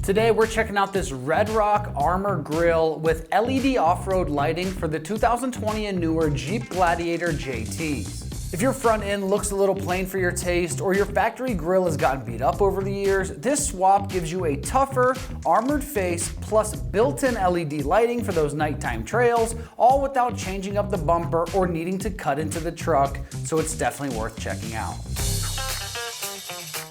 Today we're checking out this RedRock Armor Grille with LED off-road lighting for the 2020 and newer Jeep Gladiator JTs. If your front end looks a little plain for your taste or your factory grille has gotten beat up over the years, this swap gives you a tougher, armored face plus built-in LED lighting for those nighttime trails, all without changing up the bumper or needing to cut into the truck, so it's definitely worth checking out.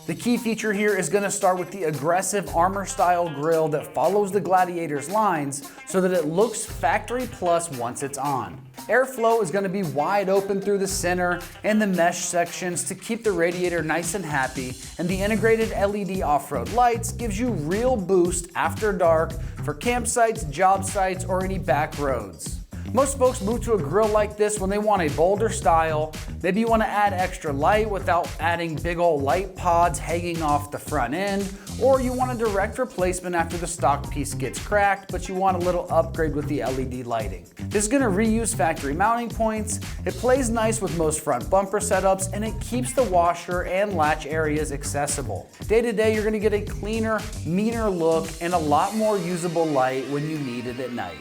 The key feature here is going to start with the aggressive armor style grille that follows the Gladiator's lines so that it looks factory plus once it's on. Airflow is going to be wide open through the center and the mesh sections to keep the radiator nice and happy, and the integrated LED off-road lights gives you real boost after dark for campsites, job sites, or any back roads. Most folks move to a grille like this when they want a bolder style. Maybe you want to add extra light without adding big old light pods hanging off the front end, or you want a direct replacement after the stock piece gets cracked, but you want a little upgrade with the LED lighting. This is going to reuse factory mounting points, it plays nice with most front bumper setups, and it keeps the washer and latch areas accessible. Day to day, you're going to get a cleaner, meaner look and a lot more usable light when you need it at night.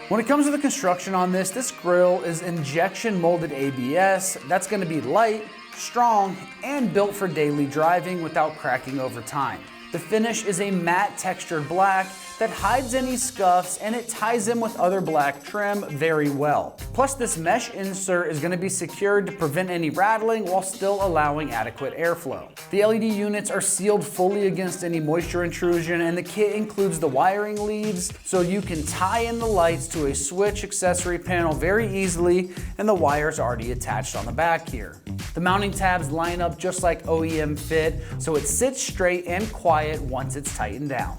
When it comes to the construction on this grille is injection molded ABS that's going to be light, strong, and built for daily driving without cracking over time. The finish is a matte textured black that hides any scuffs, and it ties in with other black trim very well. Plus, this mesh insert is going to be secured to prevent any rattling while still allowing adequate airflow. The LED units are sealed fully against any moisture intrusion, and the kit includes the wiring leads so you can tie in the lights to a switch accessory panel very easily, and the wire's already attached on the back here. The mounting tabs line up just like OEM fit, so it sits straight and quiet once it's tightened down.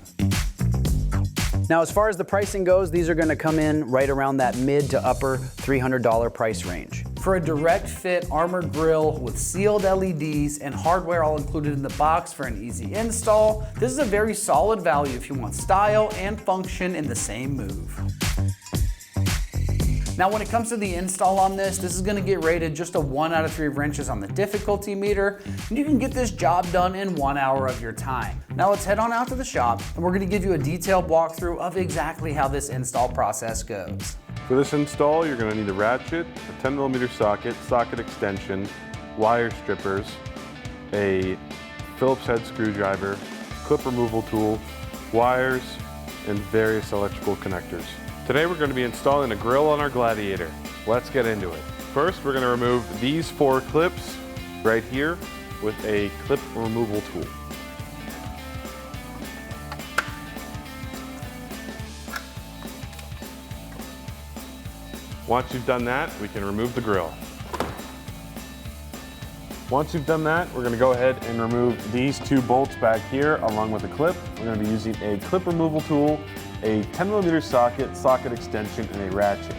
Now, as far as the pricing goes, these are going to come in right around that mid to upper $300 price range. For a direct fit armor grille with sealed LEDs and hardware all included in the box for an easy install, this is a very solid value if you want style and function in the same move. Now, when it comes to the install on this is going to get rated just a 1 out of 3 wrenches on the difficulty meter, and you can get this job done in 1 hour of your time. Now let's head on out to the shop, and we're going to give you a detailed walkthrough of exactly how this install process goes. For this install, you're going to need a ratchet, a 10mm socket extension, wire strippers, a Phillips head screwdriver, clip removal tool, wires, and various electrical connectors. Today we're going to be installing a grille on our Gladiator. Let's get into it. First, we're going to remove these 4 clips right here with a clip removal tool. Once you've done that, we can remove the grille. Once you've done that, we're going to go ahead and remove these 2 bolts back here along with a clip. We're going to be using a clip removal tool, a 10mm socket extension, and a ratchet.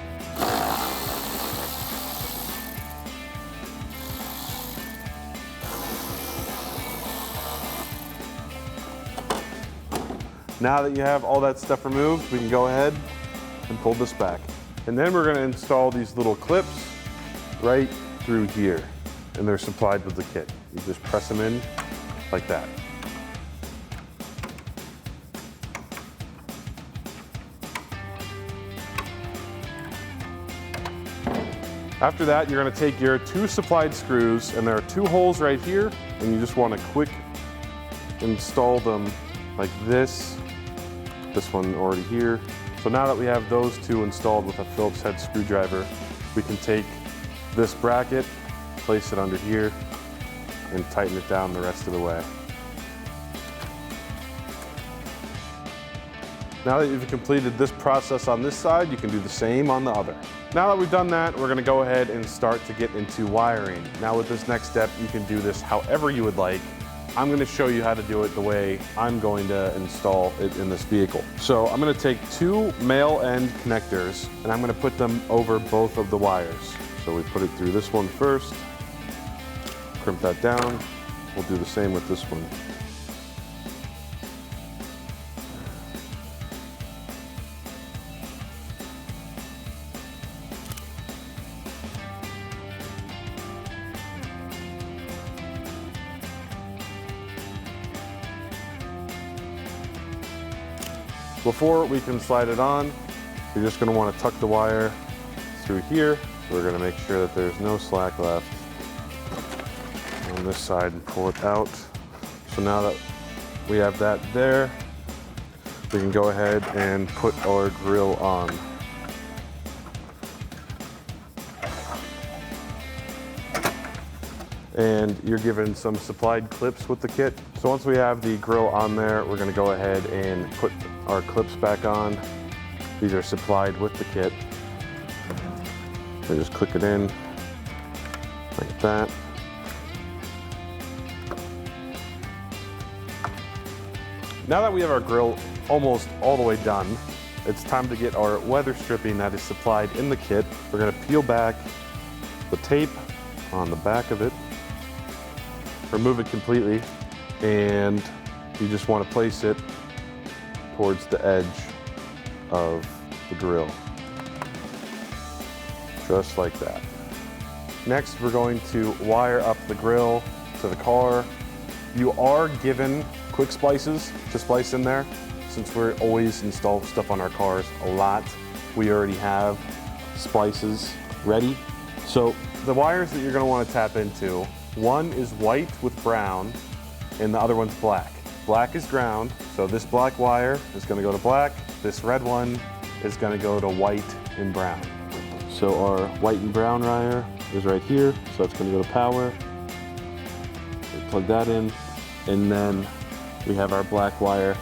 Now that you have all that stuff removed, we can go ahead and pull this back. And then we're going to install these little clips right through here, and they're supplied with the kit. You just press them in like that. After that, you're going to take your 2 supplied screws, and there are 2 holes right here, and you just want to quick install them like this. This one already here. So now that we have those 2 installed with a Phillips head screwdriver, we can take this bracket, place it under here, and tighten it down the rest of the way. Now that you've completed this process on this side, you can do the same on the other. Now that we've done that, we're going to go ahead and start to get into wiring. Now with this next step, you can do this however you would like. I'm going to show you how to do it the way I'm going to install it in this vehicle. So I'm going to take 2 male end connectors, and I'm going to put them over both of the wires. So we put it through this one first, crimp that down. We'll do the same with this one. Before we can slide it on, you're just gonna wanna tuck the wire through here. We're gonna make sure that there's no slack left on this side and pull it out. So now that we have that there, we can go ahead and put our grill on. And you're given some supplied clips with the kit. So once we have the grill on there, we're gonna go ahead and put our clips back on. These are supplied with the kit. So just click it in like that. Now that we have our grill almost all the way done, it's time to get our weather stripping that is supplied in the kit. We're gonna peel back the tape on the back of it, remove it completely, and you just want to place it towards the edge of the grill, just like that. Next, we're going to wire up the grill to the car. You are given quick splices to splice in there. Since we're always install stuff on our cars a lot, we already have splices ready. So the wires that you're going to want to tap into, one is white with brown and the other one's black. Black is ground, so this black wire is going to go to black. This red one is going to go to white and brown. So our white and brown wire is right here, so that's going to go to power. We plug that in, and then we have our black wire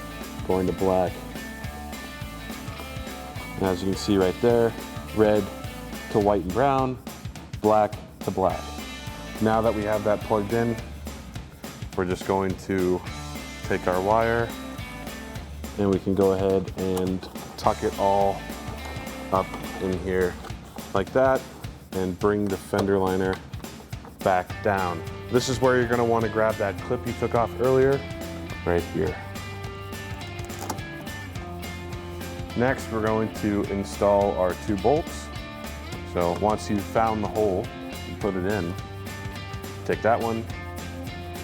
going to black. And as you can see right there, red to white and brown, black to black. Now that we have that plugged in, we're just going to take our wire and we can go ahead and tuck it all up in here like that and bring the fender liner back down. This is where you're going to want to grab that clip you took off earlier, right here. Next, we're going to install our 2 bolts. So once you've found the hole, you put it in. Take that one,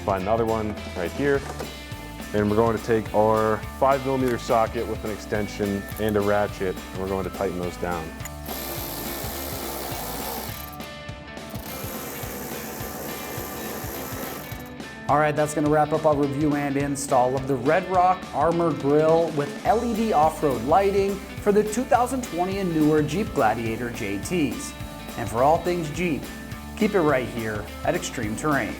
find another one right here, and we're going to take our 5mm socket with an extension and a ratchet, and we're going to tighten those down. All right, that's gonna wrap up our review and install of the RedRock Armor Grille with LED off-road lighting for the 2020 and newer Jeep Gladiator JTs. And for all things Jeep, keep it right here at Extreme Terrain.